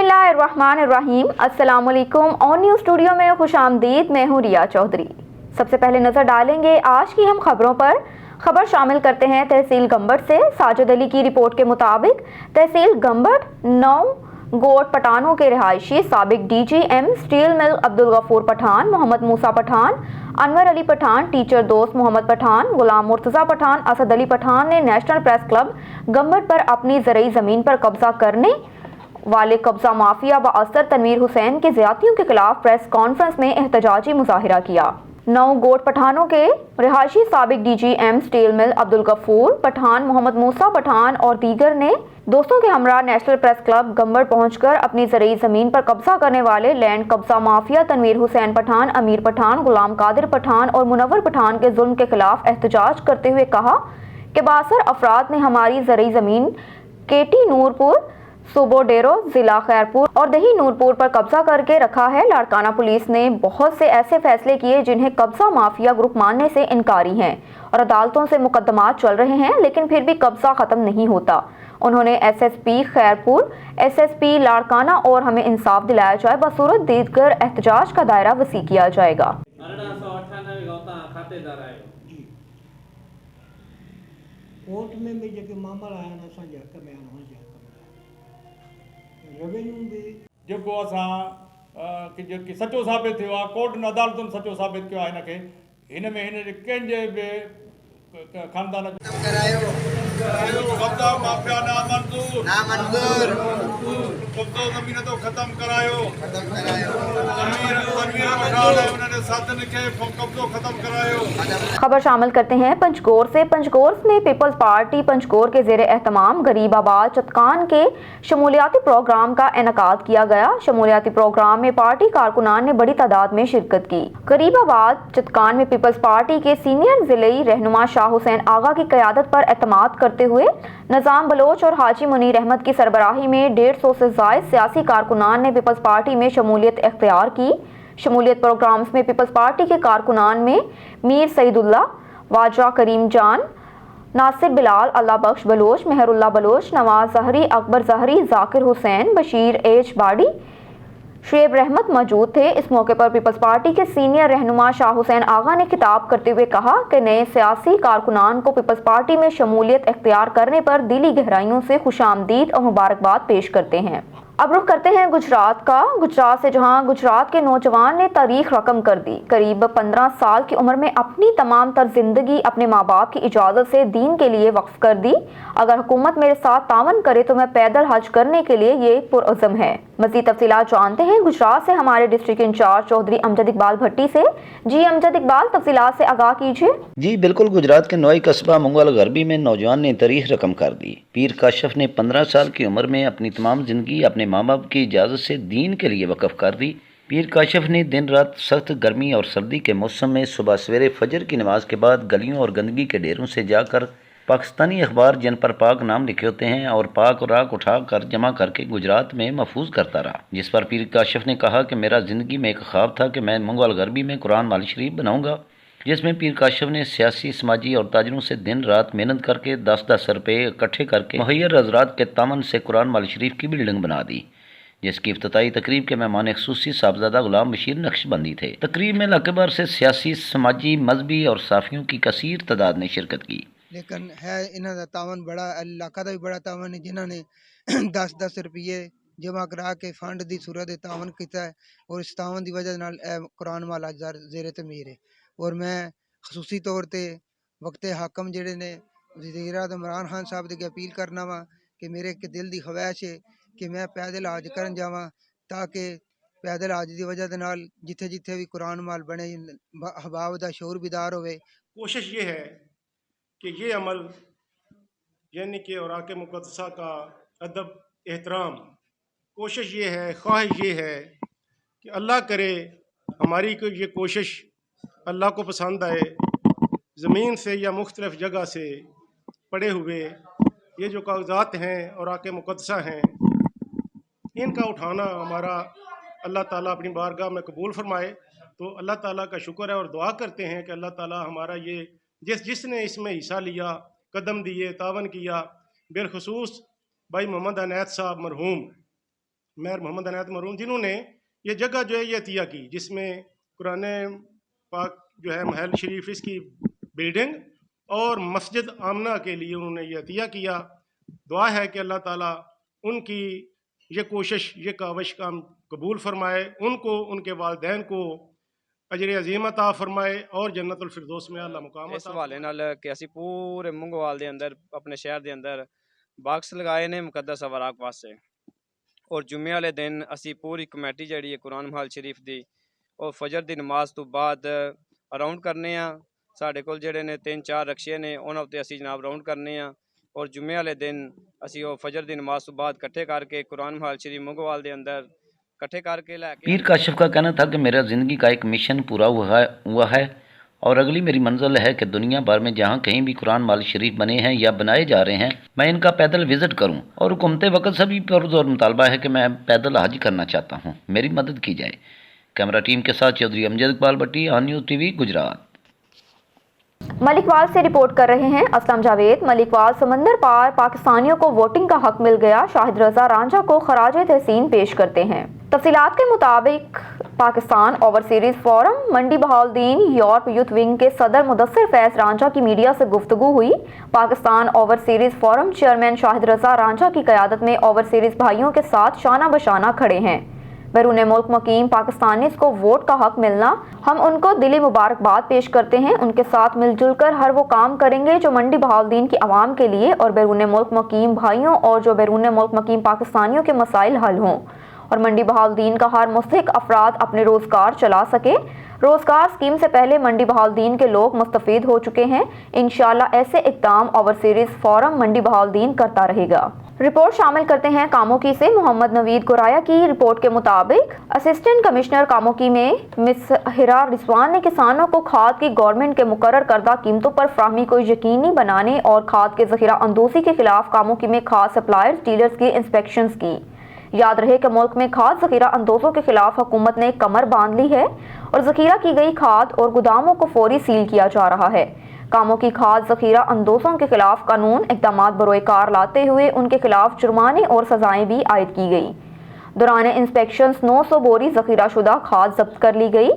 बिस्मिल्लाहिर्रहमानिर्रहीम। अस्सलाम वालेकुम। ऑन न्यूज़ स्टूडियो में खुशामदीद। मैं हूँ रिया चौधरी। सबसे पहले नज़र डालेंगे आज की हम खबरों पर। खबर शामिल करते हैं तहसील गंबड़ से। साजिद अली की रिपोर्ट के मुताबिक तहसील गंबड़ 9 गोट पठानों के रिहायशी साबिक DGM steel mill Abdul Ghafoor Pathan, Mohammad Musa Pathan, Anwar Ali Pathan, teacher Dost Mohammad Pathan, गुलाम मुर्तज़ा पठान, असद अली पठान ने नेशनल प्रेस क्लब गंबड़ पर अपनी ज़रई ज़मीन पर कब्जा करने वाले कब्जा माफिया व असर तनवीर हुसैन के ज़्यादतियों के खिलाफ प्रेस कॉन्फ्रेंस में एहतजाजी मुजाहिरा किया। 9 गोट पठानों के रिहायशी साबिक DGM steel mill Abdul Ghafoor Pathan, Mohammad Musa Pathan और दीगर ने दोस्तों के हमरा नेशनल प्रेस क्लब गंबड़ पहुंचकर अपनी ज़रई ज़मीन पर कब्जा करने वाले लैंड कब्जा माफिया तनवीर हुसैन पठान, अमीर पठान, गुलाम कादिर पठान और मुनव्वर पठान के जुल्म के खिलाफ एहतजाज करते हुए कहा कि बासर अफराद ने हमारी ज़रई ज़मीन केटी नूरपुर, सुबोडेरो, जिला खैरपुर और दही नूरपुर पर कब्जा करके रखा है। लाड़काना पुलिस ने बहुत से ऐसे फैसले किए जिन्हें कब्जा माफिया ग्रुप मानने से इनकारी हैं और अदालतों से मुकदमात चल रहे हैं, लेकिन फिर भी कब्जा खत्म नहीं होता। उन्होंने SSP खैरपुर, SSP लाड़काना और हमें इंसाफ दिलाया जाए बसूरत दीगर एहतजाज का दायरा वसी किया जाएगा। कोर्ट में भी जेके मामला आहिनि असांजे हक़ में आहिनि हुनजे हक़ में रेवेन्यू बि जेको असां जेकी सचो साबित थियो आहे, कोर्ट न अदालतुनि सचो साबित कयो आहे हिनखे। हिन में हिन कंहिंजे बि ख़ानदान कब्ज़ा माफ़िया नामंज़ूर कब्ज़ो ज़मीन तो ख़त्म करायो। खबर शामिल करते हैं पंचगोर से। पंचगोर में पीपल्स पार्टी पंचगोर के ज़ेरे एहतमाम गरीबाबाद चतकान के शमूलियाती प्रोग्राम का इनेकाद किया गया। शमूलियाती प्रोग्राम में पार्टी कारकुनान ने बड़ी तादाद में शिरकत की। गरीबाबाद चतकान में पीपल्स पार्टी के सीनियर ज़िले रहनुमा शाह हुसैन आगा की क़यादत पर एतमाद करते हुए निज़ाम बलोच और हाजी मुनीर अहमद की सरबराही में 150 से ज़ायद सियासी कारकुनान ने पीपल्स पार्टी में शमूलियत इख्तियार की। शमूलियत प्रोग्राम्स में पीपल्स पार्टी के कारकुनान में मीर सईदुल्ला, वाजा करीम जान, नासिर बिलाल, अल्लाह बख्श बलोच, मेहरुल्ला बलोच, नवाज जहरी, अकबर जहरी, जाकिर हुसैन, बशीर एच बाड़ी, शुएब रहमत मौजूद थे। इस मौके पर पीपल्स पार्टी के सीनियर रहनुमा शाह हुसैन आगा ने खिताब करते हुए कहा कि नए सियासी कारकुनान को पीपल्स पार्टी में शमूलियत इख्तियार करने पर दिली गहराइयों से खुशामदीद और मुबारकबाद पेश करते हैं। अब रुख करते हैं गुजरात का। गुजरात से, जहां गुजरात के नौजवान ने तारीख रकम कर दी। करीब 15 साल की उम्र में अपनी तमाम तर जिंदगी अपने माँ बाप की इजाज़त से दीन के लिए वक्फ कर दी। अगर हुकूमत मेरे साथ तावन करे तो मैं पैदल हज करने के लिए ये पुरअज़म है। मज़ीद तफसीलात जानते हैं गुजरात से हमारे डिस्ट्रिक्ट इंचार्ज चौधरी अमजद इकबाल भट्टी से। जी अमजद इकबाल, तफसीलात से आगाह कीजिए। जी बिल्कुल, गुजरात के नोई कस्बा मुंगल गरबी में नौजवान ने तारीख रकम कर दी। पीर काशफ ने 15 साल की उम्र में अपनी तमाम ज़िंदगी अपने माँ बाप की इजाज़त से दीन के लिए वक़फ़ कर दी। पीर काशफ ने दिन रात सख्त गर्मी और सर्दी के मौसम में सुबह सवेरे फजर की नमाज के बाद गलियों और गंदगी के ढेरों से जाकर पाकिस्तानी अखबार जिन पर पाक नाम लिखे होते हैं और पाक राख उठा कर जमा करके गुजरात में महफूज करता रहा। जिस पर पीर काशफ ने कहा कि मेरा ज़िंदगी में एक ख्वाब था कि मैं मुंगल गरबी में कुरान माल शरीफ बनाऊँगा, जिसमें पीर काशफ ने सियासी, समाजी और ताजरों से दिन रात मेहनत करके 10-10 रुपये इकट्ठे करके मुहैयर हज़रात के तावन से कुरान माल शरीफ की बिल्डिंग बना दी, जिसकी इफ्तिताई तकरीब के मेहमान खुसूसी साहबजादा गुलाम बशीर नक्शबंदी थे। तकरीब में इलाके भर से सियासी, समाजी, मजहबी और साफियों की कसीर तादाद ने शिरकत की। लेकिन है इन्हों का तावन बड़ा, इलाका का भी बड़ा तावन है, जिन्होंने 10-10 रुपये जमा करा के फंड की सूरत तावन किया है और इस तावन की वजह नाल कुरान माल अज ज़ेरे तमीर है। और मैं खसूसी तौर पर वक्त हाकम जेडे ने वज़ीर आज़म इमरान खान साहब की अपील करना वा कि मेरे एक दिल की ख्वाहिश है कि मैं पैदल हज करन जावां, ताकि पैदल हज की वजह नाल जिथे जिथे भी कुरान माल बने हबाब का शोर बिदार होवे। कोशिश ये है कि ये अमल यानी कि औराक मुक़द्दसा का अदब एहतराम, कोशिश ये है, ख्वाहिश ये है कि अल्लाह करे हमारी को ये कोशिश अल्लाह को पसंद आए। ज़मीन से या मुख्तलिफ़ जगह से पड़े हुए ये जो कागज़ात हैं औराक मुक़द्दसा हैं, इनका उठाना हमारा अल्लाह ताला अपनी बारगाह में कबूल फरमाए। तो अल्लाह ताला का शुक्र है और दुआ करते हैं कि अल्लाह ताला हमारा ये जिसने इसमें हिस्सा लिया, कदम दिए, तावन किया, बिलखसूस भाई मोहम्मद अनैत साहब मरहूम, मेयर मोहम्मद अनायत मरून, जिन्होंने ये जगह जो है ये अतिया की, जिसमें कुरान पाक जो है महल शरीफ इसकी बिल्डिंग और मस्जिद आमना के लिए उन्होंने ये अतिया किया। दुआ है कि अल्लाह ताला उनकी ये कोशिश, ये काविश काम कबूल फरमाए, उनको, उनके वालिदैन को अजर अजीम अता फरमाए और जन्नतुल फिरदौस में अल्लाह मुकाम ਇਸ ਹਵਾਲੇ ਨਾਲ ਕਿ ਅਸੀਂ ਪੂਰੇ ਮੰਗੋਵਾਲ ਦੇ ਅੰਦਰ ਆਪਣੇ ਸ਼ਹਿਰ ਦੇ ਅੰਦਰ ਬਾਕਸ ਲਗਾਏ ਨੇ ਮੁਕੱਦਸ ਅਵਾਰਾਕ ਵਾਸਤੇ, ਔਰ ਜੁਮੇ ਵਾਲੇ ਦਿਨ ਅਸੀਂ ਪੂਰੀ ਕਮੇਟੀ ਜਿਹੜੀ ਹੈ ਕੁਰਾਨ ਮਹਲ ਸ਼ਰੀਫ ਦੀ ਉਹ ਫਜਰ ਦੀ ਨਮਾਜ਼ ਤੋਂ ਬਾਅਦ ਅਰਾਊਂਡ ਕਰਨੇ ਆ। ਸਾਡੇ ਕੋਲ ਜਿਹੜੇ ਨੇ 3-4 ਰਕਸ਼ੇ ਨੇ, ਉਹਨਾਂ ਉੱਤੇ ਅਸੀਂ ਜਨਾਬ ਰਾਊਂਡ ਕਰਨੇ ਆ, ਔਰ ਜੁਮੇ ਵਾਲੇ ਦਿਨ ਅਸੀਂ ਉਹ ਫਜਰ ਦੀ ਨਮਾਜ਼ ਤੋਂ ਬਾਅਦ ਇਕੱਠੇ ਕਰਕੇ ਕੁਰਾਨ ਮਹਲ ਸ਼ਰੀਫ ਮੰਗੋਵਾਲ ਦੇ ਅੰਦਰ इकट्ठे करके लेके। पीर काशिफ का कहना था कि मेरा ज़िंदगी का एक मिशन पूरा हुआ है और अगली मेरी मंजिल है कि दुनिया भर में जहाँ कहीं भी कुरान माल शरीफ बने हैं या बनाए जा रहे हैं, मैं इनका पैदल विज़िट करूँ। और घूमते वक्त सभी पुरज़ोर मुतालबा है कि मैं पैदल हज करना चाहता हूँ, मेरी मदद की जाए। कैमरा टीम के साथ चौधरी अमजद इकबाल भट्टी, ऑन न्यूज़ टीवी, गुजरात। मलिकवाल से रिपोर्ट कर रहे हैं असलम जावेद। मलिकवाल समंदर पार पाकिस्तानियों को वोटिंग का हक मिल गया, शाहिद रजा रांझा को खराज तहसीन पेश करते हैं। तफसीलात के मुताबिक पाकिस्तान ओवरसीरीज फोरम मंडी बहाउद्दीन यूरोप यूथ विंग के सदर मुदस्सिर फैज रांझा की मीडिया से गुफ्तगू हुई। पाकिस्तान ओवरसीरीज फोरम चेयरमैन शाहिद रजा रांझा की क़यादत में ओवरसीरीज भाइयों के साथ शाना बशाना खड़े हैं। बैरून मुल्क मुकीम पाकिस्तानीज़ को वोट का हक मिलना, हम उनको दिली मुबारकबाद पेश करते हैं। उनके साथ मिलजुल कर हर वो काम करेंगे जो मंडी बहाउद्दीन की आवाम के लिए और बैरून मुल्क मुकीम भाइयों और जो बैरून मुल्क मुकीम पाकिस्तानियों के मसाइल हल हों और मंडी बहाउद्दीन का हर मुस्तहिक अफराद अपने रोज़गार चला सके। रोज़गार स्कीम से पहले मंडी बहाउद्दीन के लोग मुस्तफ़ीद हो चुके हैं। इंशाअल्लाह ऐसे इक़दाम ओवरसीरीज फोरम मंडी बहाउद्दीन करता रहेगा। रिपोर्ट शामिल करते हैं कामोकी से। मोहम्मद नवीद गुराया की रिपोर्ट के मुताबिक असिस्टेंट कमिश्नर कामोकी में मिस हिरा रिजवान ने किसानों को खाद की गवर्नमेंट के मुकर्रर करदा कीमतों पर फराहमी को यकीनी बनाने और खाद के ज़ख़ीरा अंदोज़ी के खिलाफ कामोकी में खाद सप्लायर्स डीलर्स की इंस्पेक्शंस की। याद रहे कि मुल्क में खाद ज़ख़ीरा अंदोज़ों के खिलाफ हुकूमत ने कमर बांध ली है और ज़ख़ीरा की गई खाद और गोदामों को फौरी सील किया जा रहा है। कामों की खाद ज़ख़ीरा अंदोज़ों के खिलाफ कानून इक़दाम बरोए कार लाते हुए उनके खिलाफ जुर्माने और सज़ाएँ भी आयद की गई। दौरान इंस्पेक्शंस 900 बोरी ज़ख़ीरा शुदा खाद जब्त कर ली गई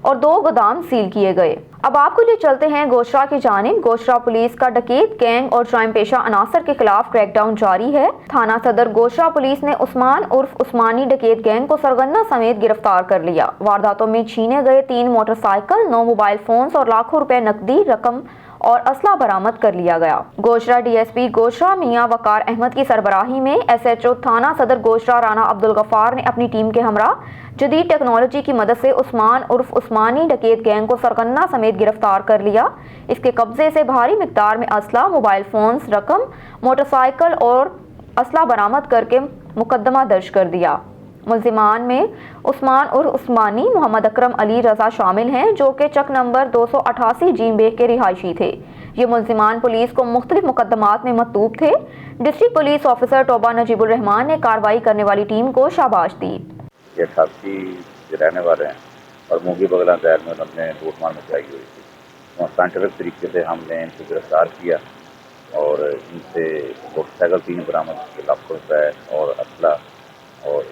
और 2 गोदाम सील किए गए। अब आपको लिए चलते हैं गोशरा की जानिब। गोशरा पुलिस का डकैत गैंग और जुर्म पेशा अनासर के खिलाफ क्रैकडाउन जारी है। थाना सदर गोशरा पुलिस ने उस्मान उर्फ उस्मानी डकैत गैंग को सरगना समेत गिरफ्तार कर लिया। वारदातों में छीने गए 3 मोटरसाइकिल, 9 मोबाइल फोन्स और लाखों रुपए नकदी रकम और असला बरामद कर लिया गया। गोशरा डीएसपी गोशरा मियां वकार अहमद की सरबराही में एसएचओ थाना सदर गोशरा राना अब्दुल गफ्फार ने अपनी टीम के हमरा जदीद टेक्नोलॉजी की मदद से उस्मान उर्फ उस्मानी डकैत गैंग को सरगना समेत गिरफ्तार कर लिया। इसके कब्जे से भारी मिकदार में असला, मोबाइल फोन्स, रकम, मोटरसाइकिल और असला बरामद करके मुकदमा दर्ज कर दिया। मुल्जिमान में उस्मान उर्फ उस्मानी, मोहम्मद अकरम अली रजा शामिल हैं जो कि चक नंबर 288 जीम बेग के रिहायशी थे। ये मुल्जिमान पुलिस को मुख्तलिफ मुकदमात में मतूब थे। District police officer Toba Najibur Rehman ने कार्रवाई करने वाली टीम को शाबाश दी। ये 88 के रहने वाले हैं और मूंगी बगला शहर में हमने लूटमार मचाई हुई थी। तो साइंटिफिक तरीके से हमने इनको गिरफ्तार किया और इनसे मोटरसाइकिल 3 बरामद किए, लाखों रुपये और असला और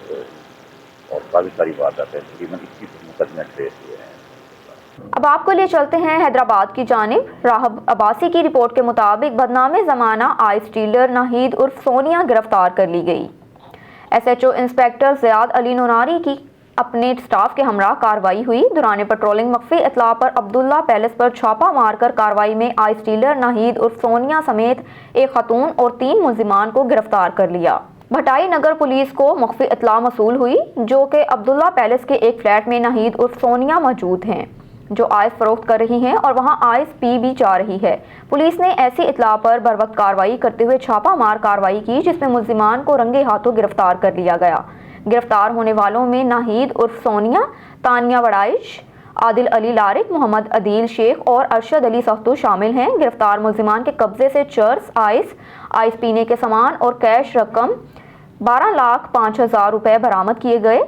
काफ़ी सारी वारदातें तकरीबन 21 मुकदमे ट्रेस हुए हैं। अब आपको लिए चलते हैं हैदराबाद की जानिब। राहब अब्बासी की रिपोर्ट के मुताबिक बदनामे ज़माना आइस डीलर नाहिद उर्फ सोनिया गिरफ्तार कर ली गई। SHO inspector Ziyad Ali Nonari की अपने स्टाफ के हमरा कार्रवाई हुई। दौरान पेट्रोलिंग मख्फी इतला पर अब्दुल्ला पैलेस पर छापा मारकर कार्रवाई में आइस डीलर नाहिद उर्फ सोनिया समेत एक खतून और 3 मुल्जिमान को गिरफ्तार कर लिया। भटाई नगर पुलिस को मख्फी इतला मसूल हुई जो कि अब्दुल्ला पैलेस के एक फ्लैट में नाहिद उर्फ सोनिया मौजूद हैं जो आइस फरोख्त कर रही हैं और वहां आइस पी भी जा रही है। पुलिस ने ऐसी इतला पर बरवक्त कार्रवाई करते हुए छापा मार कार्रवाई की जिसमें मुल्जिमान को रंगे हाथों गिरफ्तार कर लिया गया। गिरफ्तार होने वालों में नाहिद उर्फ सोनिया, तानिया वड़ाइश, आदिल अली लारिक, मोहम्मद अदील शेख और अरशद अली सख्तू शामिल हैं। गिरफ्तार मुल्जिमान के कब्जे से चर्स, आइस पीने के सामान और कैश रकम 12,05,000 रुपए बरामद किए गए।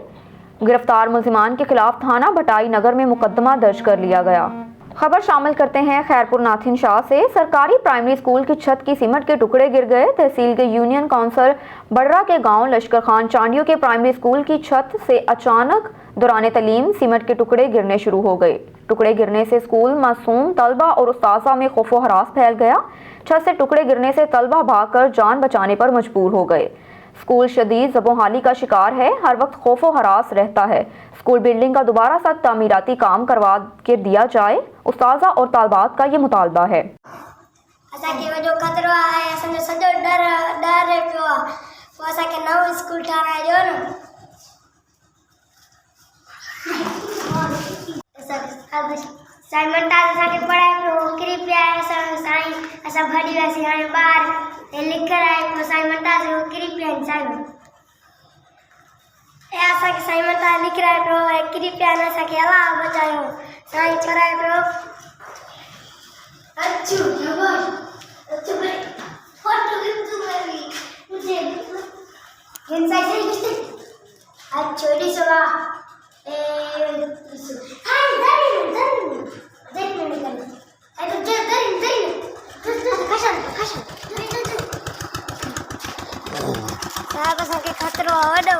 गिरफ्तार मुल्जिमान के खिलाफ थाना भटाई नगर में मुकदमा दर्ज कर लिया गया। खबर शामिल करते हैं खैरपुर नाथिन शाह से। सरकारी प्राइमरी स्कूल की छत की सीमेंट के टुकड़े गिर गए। तहसील के यूनियन काउंसिल बड़रा के गांव लश्कर खान चांडियों के प्राइमरी स्कूल की छत से अचानक दौरान तालीम सीमेंट के टुकड़े गिरने शुरू हो गए। टुकड़े गिरने से स्कूल, मासूम, तलबा और उस्ताजा में खौफो हरास फैल गया। छत से टुकड़े गिरने से तलबा भागकर जान बचाने पर मजबूर हो गए। स्कूल शदीद ज़बोहाली का शिकार है, हर वक्त खौफो हरास रहता है। स्कूल बिल्डिंग का दोबारा सख्त तामीराती काम करवा के दिया जाए, उस्ताजा और तालबात का ये मुतालबा है। असांखे वॾो ख़तरो आहे, असांजो सॼो डर पियो आहे, पोइ असांखे नओं स्कूल ठाराए ॾियो न। साईं मंताज असांखे पढ़ाए पियो, किरी पिया आहे साईं, असां भॼी वियासीं हाणे ॿाहिरि, हे लिखियलु आहे पियो साईं मंताज किरी पिया आहिनि साईं। ऐं असांखे साईं मंताज लिखियलु पियो, ऐं किरी पिया आहिनि, असांखे अलाह बचायो, साईं पढ़ाए पियो। अच्छू भाई फोटो मुझे साईं सही किसने अच्छो ॾिसो ए हाय दरी देख नहीं कर ए तो दरी खशन साहब असांखे खतरो वॾो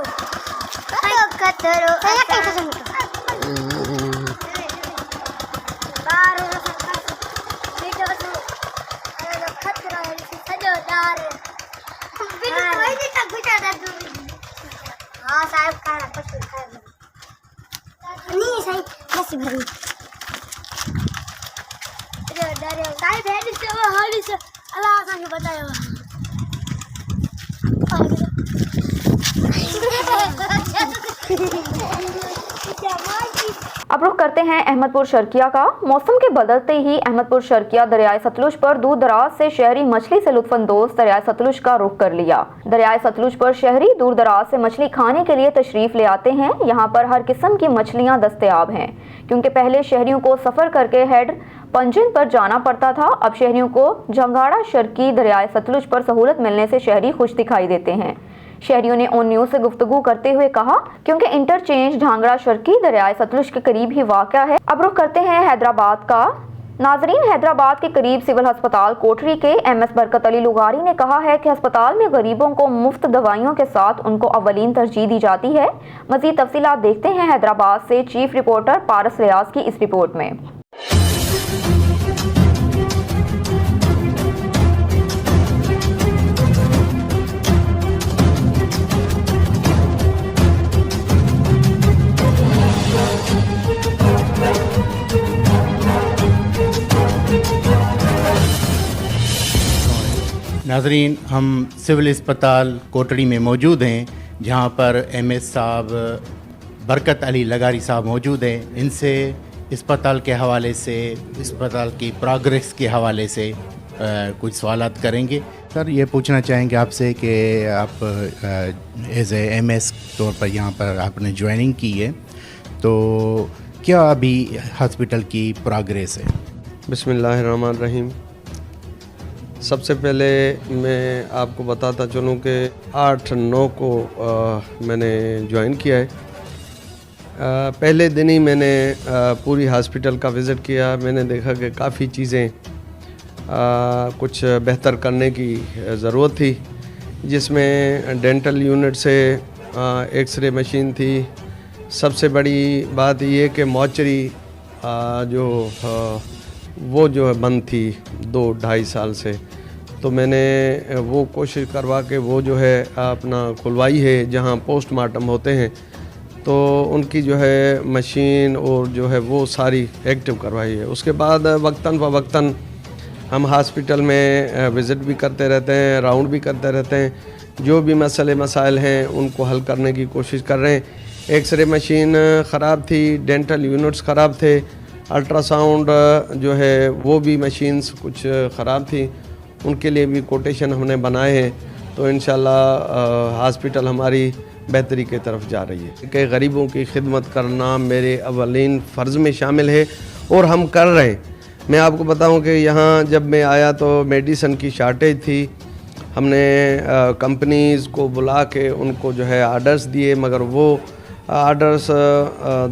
खतरो हाँ साहब खाना कुछ खाना नहीं सही बस भरी डरे साहब है जिससे वो हाली से अल्लाह असांखे बतायो। अब रुख करते हैं अहमदपुर शर्किया का। मौसम के बदलते ही अहमदपुर शर्किया दरियाए सतलुज पर दूर दराज से शहरी मछली से लुत्फानंदोज दरियाए सतलुज का रुख कर लिया। दरियाए सतलुज पर शहरी दूर दराज से मछली खाने के लिए तशरीफ ले आते हैं। यहाँ पर हर किस्म की मछलियाँ दस्तयाब हैं, क्योंकि पहले शहरियों को सफ़र करके हेड पंजिन पर जाना पड़ता था। अब शहरियों को जंगाड़ा शर्की दरियाए सतलुज पर सहूलत मिलने से शहरी खुश दिखाई देते हैं। शहरियों ने ऑन न्यूज़ से गुफ्तगू करते हुए कहा, क्योंकि इंटरचेंज ढांगड़ा शर्की दरियाए सतलुज के करीब ही वाक़या है। अब रुख करते हैं हैदराबाद का। नाजरीन, हैदराबाद के करीब सिविल अस्पताल कोठरी के MS बरकत अली लुगारी ने कहा है कि अस्पताल में गरीबों को मुफ्त दवाइयों के साथ उनको अवलीन तरजीह दी जाती है। मज़ीद तफसीलात देखते हैं हैदराबाद से चीफ रिपोर्टर पारस रियाज की इस रिपोर्ट में। नाज़रीन, हम सिविल अस्पताल कोटड़ी में मौजूद हैं, जहां पर MS साहब बरकत अली लगारी साहब मौजूद हैं। इनसे अस्पताल के हवाले से, अस्पताल की प्रोग्रेस के हवाले से कुछ सवालात करेंगे। सर, ये पूछना चाहेंगे आपसे कि आप एज ए MS तौर पर यहाँ पर आपने ज्वाइनिंग की है, तो क्या अभी हॉस्पिटल की प्रोग्रेस है? बिस्मिल्लाहिर्रहमानिर्रहीम। सबसे पहले मैं आपको बताता चलूँ कि 8/9 को मैंने ज्वाइन किया है। पहले दिन ही मैंने पूरी हॉस्पिटल का विज़िट किया। मैंने देखा कि काफ़ी चीज़ें कुछ बेहतर करने की ज़रूरत थी, जिसमें डेंटल यूनिट से एक्सरे मशीन थी। सबसे बड़ी बात ये कि मॉर्चरी वो जो है बंद थी 2-2.5 साल से, तो मैंने वो कोशिश करवा के वो जो है अपना खुलवाई है, जहाँ पोस्टमार्टम होते हैं, तो उनकी जो है मशीन और जो है वो सारी एक्टिव करवाई है। उसके बाद वक्तन फ़वक्तन हम हॉस्पिटल में विज़िट भी करते रहते हैं, राउंड भी करते रहते हैं, जो भी मसले मसाइल हैं उनको हल करने की कोशिश कर रहे हैं। एक्सरे मशीन ख़राब थी, डेंटल यूनिट्स ख़राब थे, अल्ट्रासाउंड जो है वो भी मशीन्स कुछ ख़राब थी, उनके लिए भी कोटेशन हमने बनाए हैं। तो इंशाल्लाह हॉस्पिटल हमारी बेहतरी की तरफ जा रही है कि गरीबों की खिदमत करना मेरे अवलीन फ़र्ज़ में शामिल है और हम कर रहे हैं। मैं आपको बताऊं कि यहाँ जब मैं आया तो मेडिसन की शार्टेज थी। हमने कंपनीज़ को बुला के उनको जो है आर्डर्स दिए, मगर वो आर्डर्स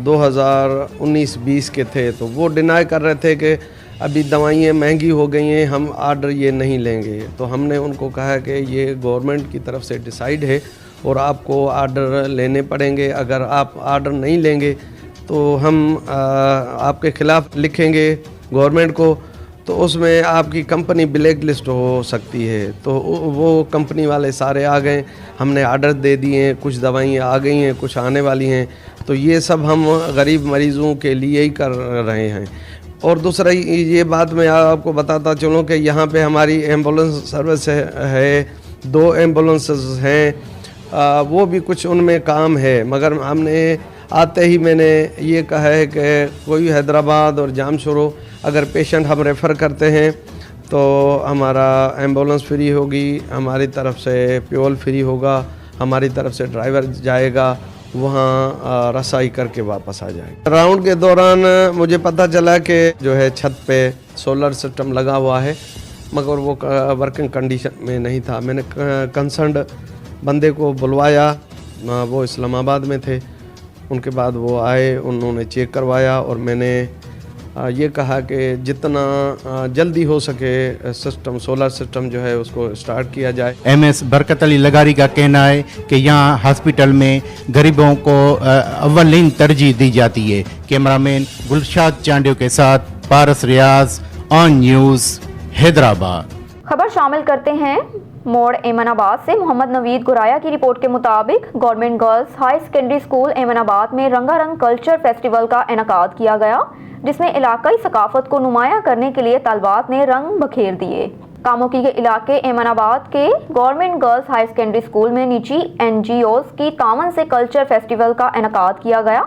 2019-20 के थे, तो वो डिनाई कर रहे थे कि अभी दवाइयाँ महंगी हो गई हैं, हम आर्डर ये नहीं लेंगे। तो हमने उनको कहा कि ये गवर्नमेंट की तरफ से डिसाइड है और आपको आर्डर लेने पड़ेंगे। अगर आप आर्डर नहीं लेंगे तो हम आपके ख़िलाफ़ लिखेंगे गवर्नमेंट को, तो उसमें आपकी कंपनी ब्लैक लिस्ट हो सकती है। तो वो कंपनी वाले सारे आ गए, हमने आर्डर दे दिए हैं, कुछ दवाइयाँ आ गई हैं, कुछ आने वाली हैं। तो ये सब हम गरीब मरीज़ों के लिए ही कर रहे हैं। और दूसरा ये बात मैं आपको बताता चलूँ कि यहाँ पे हमारी एम्बुलेंस सर्विस है, 2 एम्बुलेंसेस हैं, वो भी कुछ उनमें काम है, मगर हमने आते ही मैंने ये कहा है कि कोई हैदराबाद और जामशोरो अगर पेशेंट हम रेफ़र करते हैं तो हमारा एम्बुलेंस फ्री होगी, हमारी तरफ से फ्यूल फ्री होगा, हमारी तरफ से ड्राइवर जाएगा, वहाँ रसाई करके वापस आ जाएगा। राउंड के दौरान मुझे पता चला कि जो है छत पे सोलर सिस्टम लगा हुआ है, मगर वो वर्किंग कंडीशन में नहीं था। मैंने कंसर्न्ड बंदे को बुलवाया, वो इस्लामाबाद में थे। उनके बाद वो आए, उन्होंने चेक करवाया और मैंने ये कहा कि जितना जल्दी हो सके सिस्टम, सोलर सिस्टम जो है उसको स्टार्ट किया जाए। MS बरकत अली लगारी का कहना है कि यहाँ हॉस्पिटल में गरीबों को अव्वलीन तरजीह दी जाती है। कैमरामैन गुलशाद चांडियो के साथ पारस रियाज, ऑन न्यूज़, हैदराबाद। खबर शामिल करते हैं मोड़ एमनाबाद से। मोहम्मद नवीद गुराया की रिपोर्ट के मुताबिक government girls high secondary school Eminabad में रंगारंग कल्चर फेस्टिवल का इनेकाद किया गया, जिसमें इलाकाई सकाफत को नुमायां करने के लिए तलबात ने रंग बखेर दिए। कामोकी के इलाके एमनाबाद के government girls high secondary school में निजी NGOs की तावन से कल्चर फेस्टिवल का इनेकाद किया गया,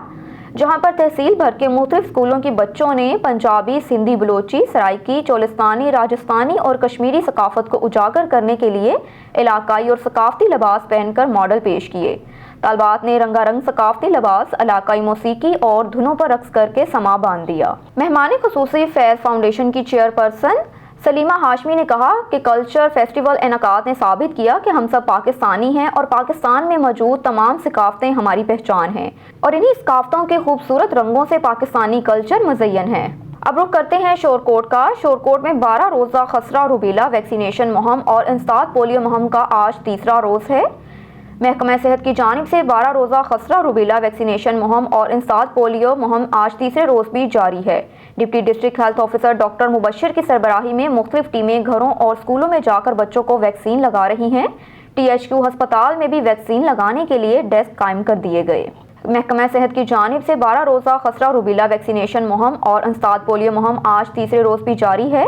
जहां पर तहसील भर के मुख्तलिफ स्कूलों के बच्चों ने पंजाबी, सिंधी, बलोची, सराइकी, चोलिस्तानी, राजस्थानी और कश्मीरी सकाफत को उजागर करने के लिए इलाकाई और सकाफती लिबास पहनकर मॉडल पेश किए। तलबात ने रंगारंग सकाफती लिबास, इलाकाई मौसीकी और धुनों पर रक्स करके समा बांध दिया। मेहमान खुसूसी फैज़ फाउंडेशन की चेयरपर्सन सलीमा हाशमी ने कहा कि कल्चर फेस्टिवल इनेकाद ने साबित किया कि हम सब पाकिस्तानी हैं और पाकिस्तान में मौजूद तमाम सकाफतें हमारी पहचान हैं और इन्हीं सकाफतों के खूबसूरत रंगों से पाकिस्तानी कल्चर मुज़य्यन है। अब रुख करते हैं शोरकोट का। शोरकोट में 12 रोज़ा खसरा रूबेला वैक्सीनेशन मुहिम और इंसदाद पोलियो मुहिम का आज तीसरा रोज़ है। महकमा सेहत की जानिब से 12 रोज़ा खसरा रूबेला वैक्सीनेशन मुहिम और इंसदाद पोलियो मुहिम आज तीसरे रोज़ भी जारी है। Deputy district health officer doctor Mubashir की सरबराही में मुख्तलिफ टीमें घरों और स्कूलों में जाकर बच्चों को वैक्सीन लगा रही हैं। THQ अस्पताल में भी वैक्सीन लगाने के लिए डेस्क कायम कर दिए गए। महकमा सेहत की जानिब से 12 रोज़ा खसरा रूबेला वैक्सीनेशन मुहिम और इंसदाद पोलियो मुहिम आज तीसरे रोज़ भी जारी है।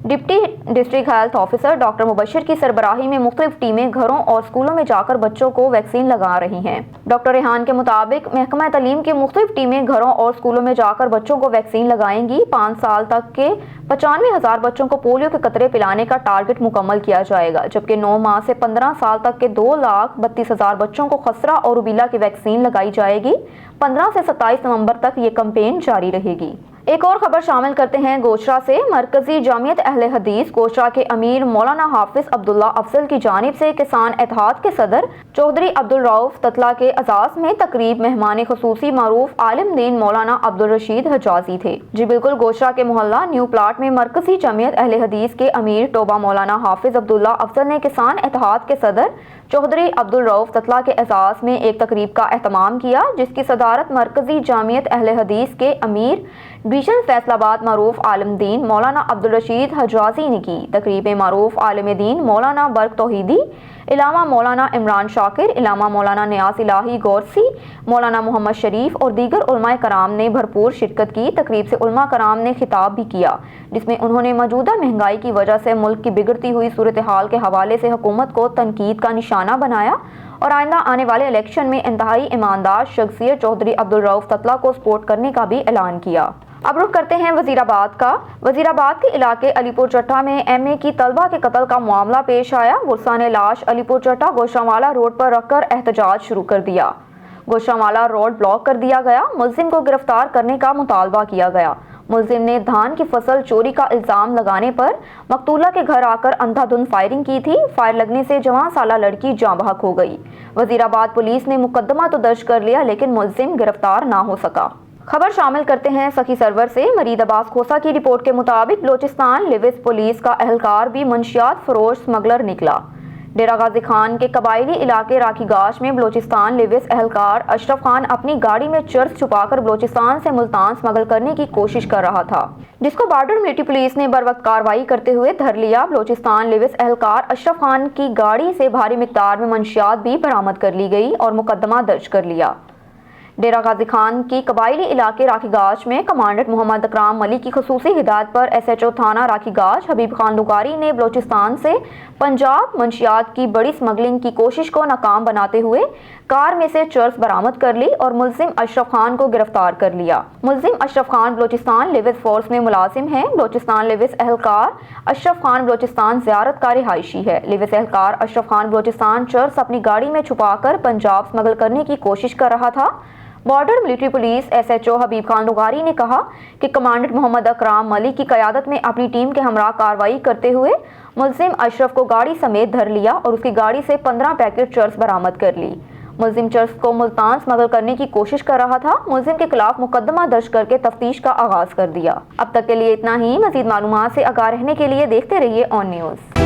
Deputy district health officer doctor Mubashir की सरबराही में मुख्तलिफ टीमें घरों और स्कूलों में जाकर बच्चों को वैक्सीन लगा रही हैं। डॉक्टर रेहान के मुताबिक महकमा तालीम की मुख्तलिफ टीमें घरों और स्कूलों में जाकर बच्चों को वैक्सीन लगाएंगी। 5 साल तक के 95,000 बच्चों को पोलियो के कतरे पिलाने का टारगेट मुकम्मल किया जाएगा, जबकि 9 माह से 15 साल तक के 2,32,000 बच्चों को खसरा और रूबेला की वैक्सीन लगाई जाएगी। 15 से 27 नवंबर तक ये कैंपेन जारी रहेगी। एक और खबर शामिल करते हैं गोशरा से। मरकजी जामियत अहले हदीस गोशरा के अमीर मौलाना हाफिज अब्दुल्ला अफजल की जानिब से किसान इत्तेहाद के सदर चौधरी अब्दुल रऊफ ततला के अजाज में तकरीब मेहमान खुसूसी मारूफ आलिम दीन मौलाना अब्दुल रशीद हजाजी थे। जी बिल्कुल, गोशरा के मोहल्ला न्यू प्लाट में मरकजी जामियत अहले हदीस के अमीर टोबा मौलाना हाफिज अब्दुल्ला अफजल ने किसान इत्तेहाद के सदर चौधरी अब्दुल रऊफ ततला के एजाज में एक तकरीब का एहतमाम किया, जिसकी सदारत मरकजी जामियत अहले हदीस के अमीर डिवीजन फैसलाबाद मारूफ आलिम दीन मौलाना अब्दुल रशीद हजाजी ने की। तकरीब में मारूफ आलिम दीन मौलाना बर्क तौहीदी, इलामा मौलाना इमरान शाकिर, इलामा मौलाना नियाज इलाही गौरसी, मौलाना मोहम्मद शरीफ और दीगर उलमाए कराम ने भरपूर शिरकत की। तकरीब से उलमा कराम ने खिताब भी किया, जिसमें उन्होंने मौजूदा महंगाई की वजह से मुल्क की बिगड़ती हुई सूरत हाल के हवाले से हुकूमत को तनकीद का निशाना बनाया और आइंदा आने वाले इलेक्शन में इंतहाई ईमानदार शख्सियत चौधरी अब्दुल रऊफ ततला को सपोर्ट करने का भी ऐलान किया। अब रुख करते हैं वजीराबाद का। वजीराबाद के इलाके अलीपुर चट्टा में MA की तलबा के कत्ल का मामला पेश आया। गुस्सा ने लाश अलीपुर चट्टा गोशावाला रोड पर रखकर एहतजाज शुरू कर दिया। गोशावाला रोड ब्लॉक कर दिया गया। मुलजिम को गिरफ्तार करने का मुतालबा किया गया। मुलजिम ने धान की फसल चोरी का इल्जाम लगाने पर मकतूला के घर आकर अंधाधुंध फायरिंग की थी। फायर लगने से जवान साला लड़की जाँ बहक हो गई। वजीराबाद पुलिस ने मुकदमा तो दर्ज कर लिया, लेकिन मुलजिम गिरफ्तार ना हो सका। खबर शामिल करते हैं सखी सरवर से। मरीद अब्बास खोसा की रिपोर्ट के मुताबिक बलोचिस्तान लिविस पुलिस का एहलकार भी मंशियात फरोश स्मगलर निकला। डेरा गाजी खान के कबायली इलाके राखी गाश में बलोचिस्तान लिविस एहलकार अशरफ खान अपनी गाड़ी में चर्स छुपाकर बलोचिस्तान से मुल्तान स्मगल करने की कोशिश कर रहा था, जिसको बॉर्डर मिलिट्री पुलिस ने बर वक्त कार्रवाई करते हुए धर लिया। बलोचिस्तान लिविस एहलकार अशरफ खान की गाड़ी से भारी मिकदार में मंशियात भी बरामद कर ली गई और मुकदमा दर्ज कर लिया। डेरा गाजी खान की कबायली इलाके राखी गाश में कमांडेंट मोहम्मद अकराम मलिक की खसूसी हिदायत पर SHO थाना राखी गाश हबीब खान लुगारी ने बलोचिस्तान से पंजाब मंशियात की बड़ी स्मगलिंग की कोशिश को नाकाम बनाते हुए कार में से चर्स बरामद कर ली और मुलजिम अशरफ खान को गिरफ्तार कर लिया। मुलजिम अशरफ खान बलोचिस्तान लिविस फोर्स में मुलाजिम है। बलोचिस्तान लिविस एहलकार अशरफ खान बलोचिस्तान ज़ियारत का रिहायशी है। लिविस एहलकार अशरफ खान बलोचिस्तान चर्स अपनी गाड़ी में छुपाकर पंजाब स्मगल करने की कोशिश कर रहा था। बॉर्डर मिलिट्री पुलिस SHO हबीब खान लुगारी ने कहा कि कमांडेंट मोहम्मद अकराम मलिक की क़यादत में अपनी टीम के हमरा कार्रवाई करते हुए मुलजिम अशरफ को गाड़ी समेत धर लिया और उसकी गाड़ी से 15 पैकेट चर्स बरामद कर ली। मुलजिम चर्स को मुल्तान स्मगल करने की कोशिश कर रहा था। मुलजिम के खिलाफ मुकदमा दर्ज करके तफ्तीश का आगाज कर दिया। अब तक के लिए इतना ही। मजीद मालूमात से आगाह रहने के लिए देखते रहिए ऑन न्यूज़।